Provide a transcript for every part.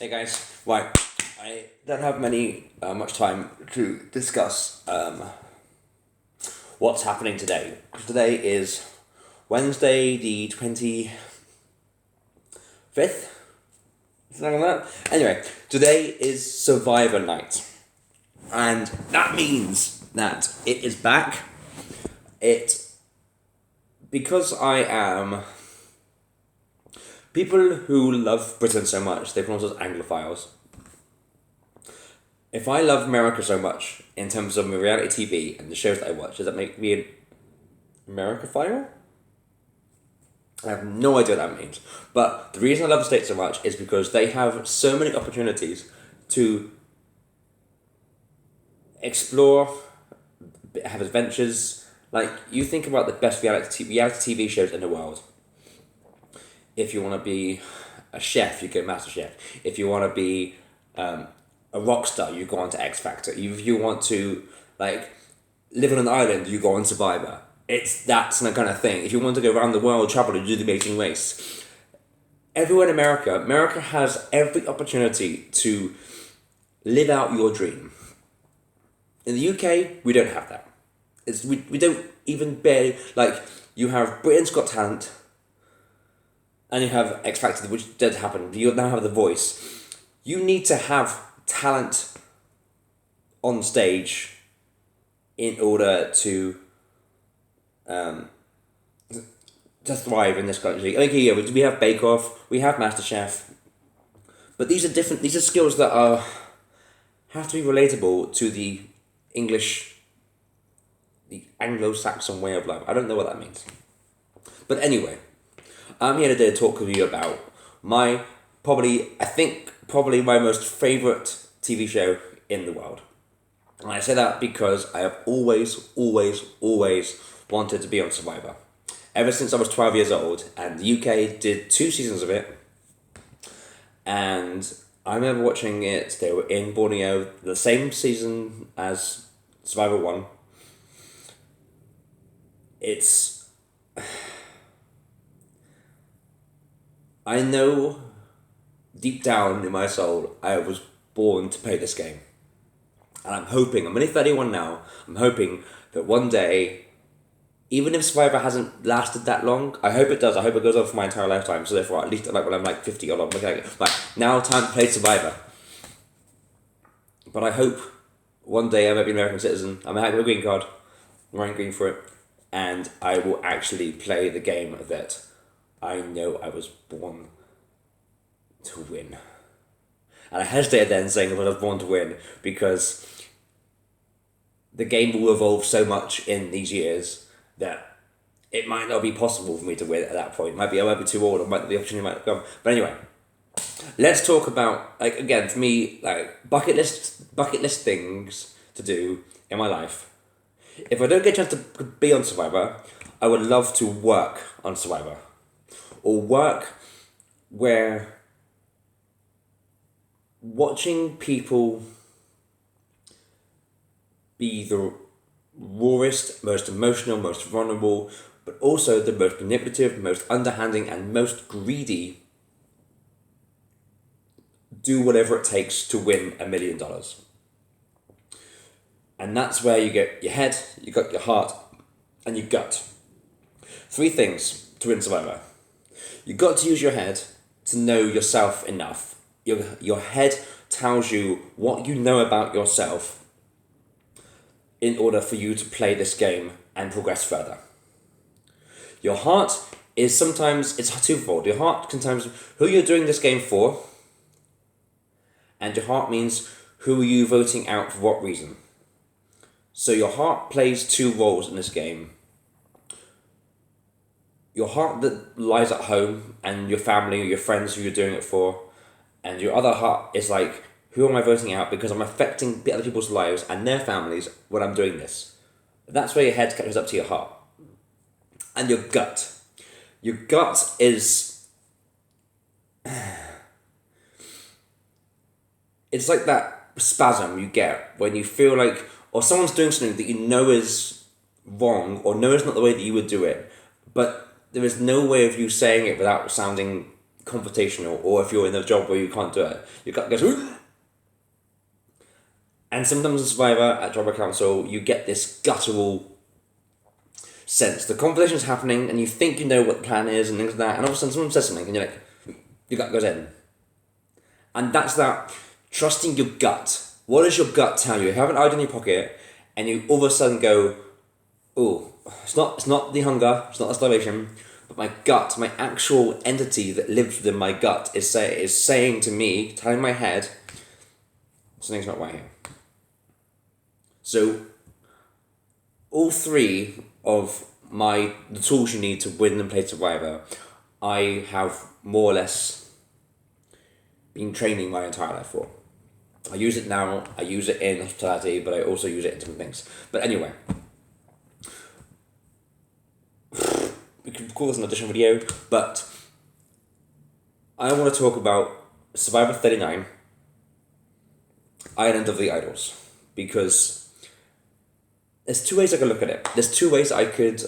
Hey guys, right, I don't have much time to discuss what's happening today. Today is Wednesday the 25th, something like that. Anyway, today is Survivor Night, and that means that it is back. Because I am... People who love Britain so much, they pronounce us Anglophiles. If I love America so much, in terms of reality TV and the shows that I watch, does that make me an Americophile? I have no idea what that means. But the reason I love the States so much is because they have so many opportunities to explore, have adventures. Like, you think about the best reality TV shows in the world. If you want to be a chef, you go MasterChef. If you want to be a rock star, you go on to X Factor. If you want to live on an island, you go on Survivor. That's the kind of thing. If you want to go around the world, travel, and do the Amazing Race. Everywhere in America has every opportunity to live out your dream. In the UK, we don't have that. We don't even barely, you have Britain's Got Talent, and you have X Factor, which did happen. You now have The Voice. You need to have talent on stage in order to thrive in this country. Okay, yeah, we have Bake Off, we have MasterChef, but these are different. These are skills that have to be relatable to the English, the Anglo-Saxon way of life. I don't know what that means, but anyway. I'm here today to talk with you about probably my most favourite TV show in the world. And I say that because I have always wanted to be on Survivor. Ever since I was 12 years old, and the UK did 2 seasons of it. And I remember watching it. They were in Borneo, the same season as Survivor 1. I know deep down in my soul I was born to play this game. And I'm only 31 now, I'm hoping that one day, even if Survivor hasn't lasted that long, I hope it does, I hope it goes on for my entire lifetime, so therefore at least when I'm 50 or I'm now time to play Survivor. But I hope one day I might be an American citizen, I might have a green card, I'm wearing green for it, and I will actually play the game that I know I was born to win. And I hesitated then saying I was born to win because the game will evolve so much in these years that it might not be possible for me to win at that point. I might be too old, or the opportunity might come. But anyway, let's talk about, again, for me, bucket list things to do in my life. If I don't get a chance to be on Survivor, I would love to work on Survivor. Or work where watching people be the rawest, most emotional, most vulnerable, but also the most manipulative, most underhanding, and most greedy do whatever it takes to win $1 million. And that's where you get your head, you got your heart, and your gut. 3 things to win Survivor. You got to use your head to know yourself enough. Your head tells you what you know about yourself in order for you to play this game and progress further. Your heart is sometimes, it's twofold. Your heart sometimes who you're doing this game for, and your heart means who are you voting out for what reason. So your heart plays 2 roles in this game. Your heart that lies at home and your family or your friends who you're doing it for, and your other heart is who am I voting out because I'm affecting other people's lives and their families when I'm doing this. That's where your head catches up to your heart. And your gut. Your gut is... It's like that spasm you get when you feel or someone's doing something that you know is wrong or know is not the way that you would do it, but there is no way of you saying it without sounding confrontational, or if you're in a job where you can't do it, your gut goes. And sometimes as a survivor at Tribal Council, you get this guttural sense. The conversation's happening, and you think you know what the plan is, and things like that, and all of a sudden someone says something, and you're like, your gut goes in. And that's that trusting your gut. What does your gut tell you? You have an idol in your pocket, and you all of a sudden go, oh, it's not the hunger, it's not the starvation, but my gut, my actual entity that lives within my gut is saying to me, telling my head, something's not right here. So, all three of the tools you need to win and play Survivor, I have more or less been training my entire life for. I use it now, I use it in hospitality, but I also use it in different things. But anyway, we could call this an audition video, but I want to talk about Survivor 39, Island of the Idols, because there's two ways I could look at it. There's two ways I could...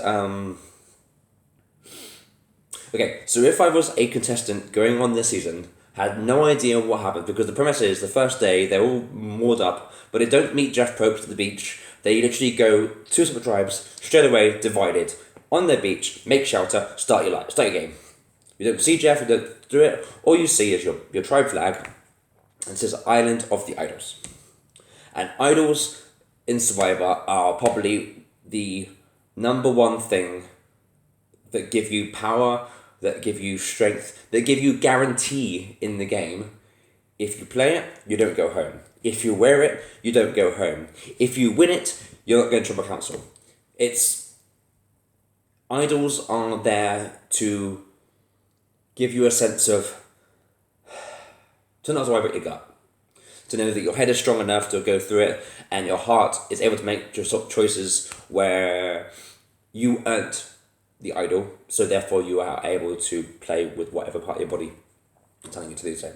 Okay, so if I was a contestant going on this season, had no idea what happened, because the premise is the first day they're all moored up, but they don't meet Jeff Probst at the beach. They literally go two separate tribes, straight away divided, on their beach, make shelter, start your game. You don't see Jeff, you don't do it. All you see is your tribe flag, and it says Island of the Idols. And idols in Survivor are probably the number one thing that give you power, that give you strength, that give you guarantee in the game. If you play it, you don't go home. If you wear it, you don't go home. If you win it, you're not going to Tribal Council. Idols are there to give you a sense of, to not worry about your gut. To know that your head is strong enough to go through it, and your heart is able to make choices where you earned the idol, so therefore you are able to play with whatever part of your body is telling you to do so.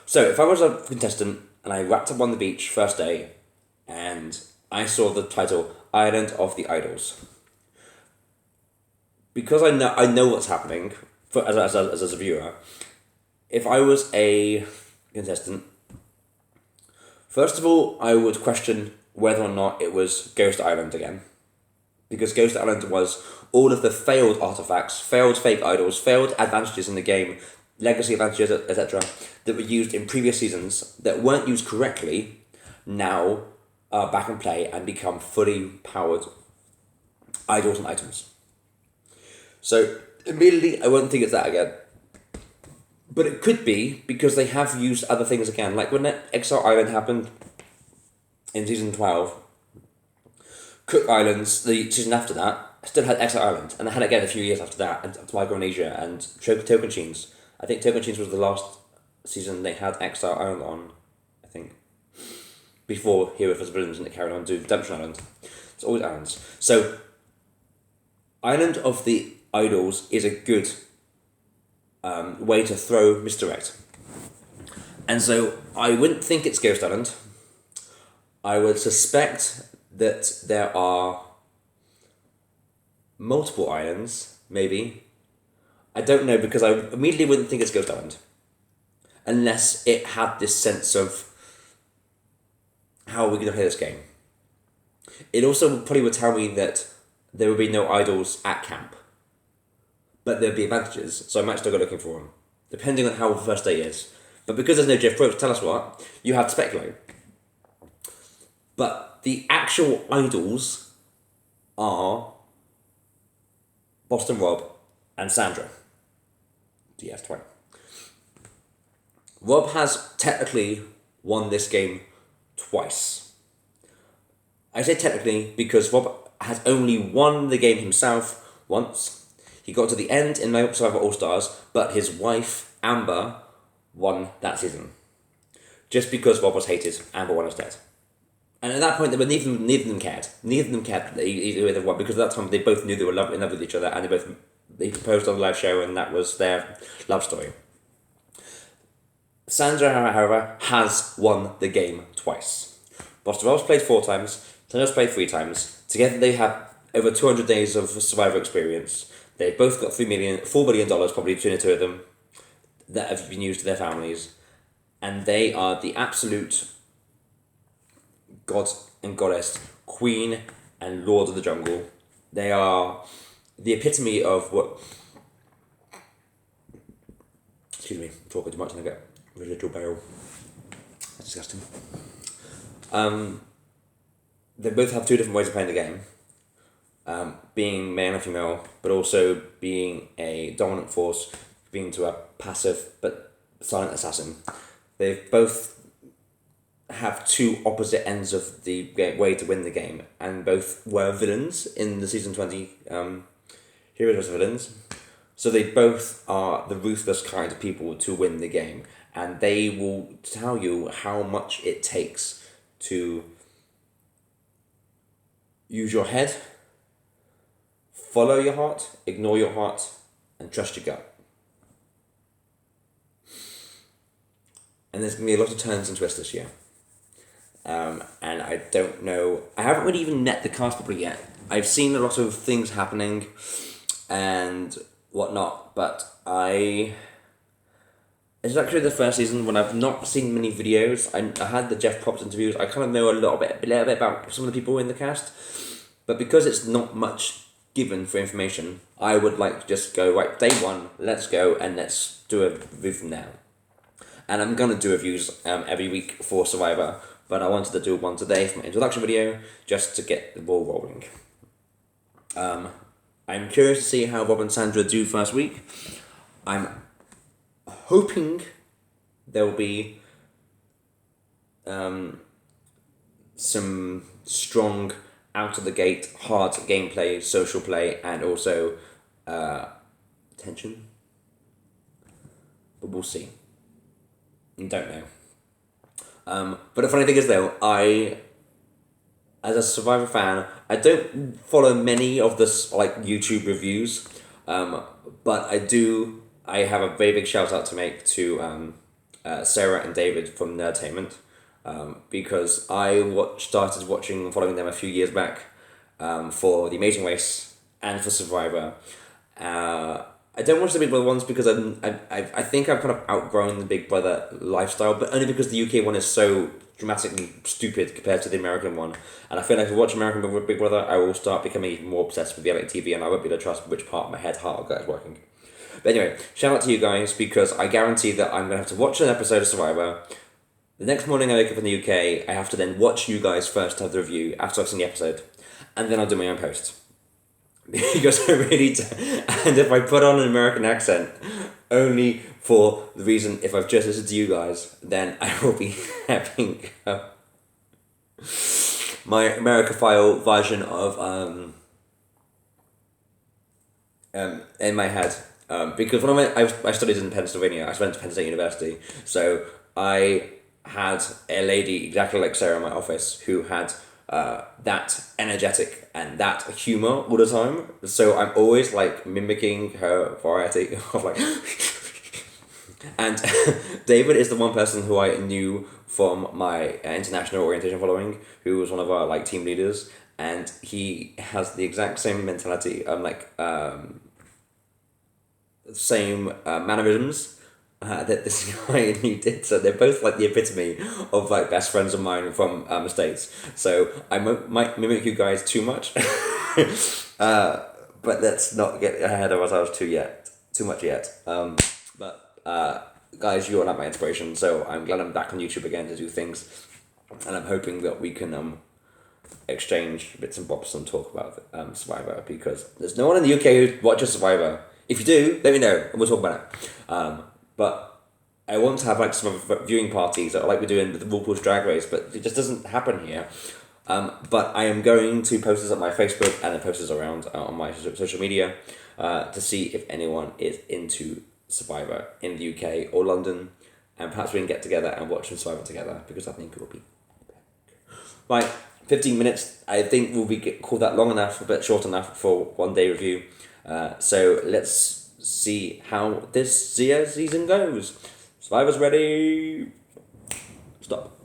So if I was a contestant and I wrapped up on the beach first day and I saw the title Island of the Idols, because I know what's happening as a viewer, if I was a contestant, first of all, I would question whether or not it was Ghost Island again. Because Ghost Island was all of the failed artifacts, failed fake idols, failed advantages in the game, legacy advantages, etc., that were used in previous seasons that weren't used correctly, now are back in play and become fully powered idols and items. So, immediately, I won't think it's that again. But it could be because they have used other things again. Like when Exile Island happened in season 12, Cook Islands, the season after that, still had Exile Island. And they had it again a few years after that, and Micronesia and Tocantins. I think Tocantins was the last season they had Exile Island on, I think. Before Hero for Civilians and it carried on to Redemption Island. It's always islands. So, Island of the Idols is a good way to throw misdirect. And so I wouldn't think it's Ghost Island. I would suspect that there are multiple islands, maybe. I don't know, because I immediately wouldn't think it's Ghost Island. Unless it had this sense of, how are we going to play this game? It also probably would tell me that there would be no idols at camp. But there'd be advantages, so I might still go looking for them, depending on how the first day is. But because there's no Jeff Probst, tell us what, you have to speculate. But the actual idols are Boston Rob and Sandra. DS 20. Rob has technically won this game twice. I say technically because Rob has only won the game himself once. He got to the end in Survivor All-Stars, but his wife, Amber, won that season. Just because Rob was hated, Amber won instead. And at that point, neither of them cared. Neither of them cared that either won, because at that time they both knew they were in love with each other, and they proposed on the live show, and that was their love story. Sandra, however, has won the game twice. Boston Rob's played 4 times, Sandra's played 3 times. Together they have over 200 days of Survivor experience. They both got $4 million probably between the two of them. that have been used to their families, and they are the absolute god and goddess, queen and lord of the jungle. They are the epitome of what... Excuse me, I'm talking too much and I get a little barrel. That's disgusting. They both have two different ways of playing the game. Being male and female, but also being a dominant force, being to a passive but silent assassin. They both have two opposite ends of the way to win the game, and both were villains in the season 20 Heroes vs Villains. So they both are the ruthless kind of people to win the game, and they will tell you how much it takes to use your head, follow your heart, ignore your heart, and trust your gut. And there's going to be a lot of turns and twists this year. And I don't know... I haven't really even met the cast properly yet. I've seen a lot of things happening and whatnot, but it's actually the first season when I've not seen many videos. I had the Jeff Probst interviews. I kind of know a little bit about some of the people in the cast, but because it's not much given for information, I would like to just go, right, day one, let's go and let's do a review from now. And I'm going to do reviews every week for Survivor, but I wanted to do one today for my introduction video just to get the ball rolling. I'm curious to see how Rob and Sandra do first week. I'm hoping there will be some strong out of the gate hard gameplay, social play, and also tension. But we'll see. Don't know. But the funny thing is though, as a Survivor fan, I don't follow many of this YouTube reviews, but I have a very big shout out to make to Sarah and David from Nerdtainment, because I started watching and following them a few years back for The Amazing Race and for Survivor. I don't watch the Big Brother ones because I think I've kind of outgrown the Big Brother lifestyle, but only because the UK one is so dramatically stupid compared to the American one. And I feel like if I watch American Big Brother, I will start becoming even more obsessed with reality TV, and I won't be able to trust which part of my heart or gut is working. But anyway, shout out to you guys, because I guarantee that I'm going to have to watch an episode of Survivor. The next morning I wake up in the UK, I have to then watch you guys first to have the review after I've seen the episode, and then I'll do my own post. Because I really and if I put on an American accent only for the reason if I've just listened to you guys, then I will be having my Americophile version of in my head, because when I studied in Pennsylvania, I went to Penn State University, so I had a lady exactly like Sarah in my office who had that energetic and that humour all the time. So I'm always mimicking her variety of and David is the one person who I knew from my international orientation following, who was one of our team leaders, and he has the exact same mentality, same mannerisms that this guy knew did. So they're both the epitome of best friends of mine from the States. So I might mimic you guys too much, but let's not get ahead of ourselves too much yet. Guys, you are not my inspiration, so I'm glad I'm back on YouTube again to do things, and I'm hoping that we can exchange bits and bobs and talk about Survivor, because there's no one in the UK who watches Survivor. If you do, let me know and we'll talk about it. But I want to have some viewing parties that we're doing with the RuPaul's Drag Race, but it just doesn't happen here. But I am going to post this on my Facebook and then post this around on my social media to see if anyone is into Survivor in the UK or London, and perhaps we can get together and watch some Survivor together, because I think it will be epic. 15 minutes, I think will be called that long enough, but short enough for one day review. So let's see how this season goes. Survivor's ready. Stop.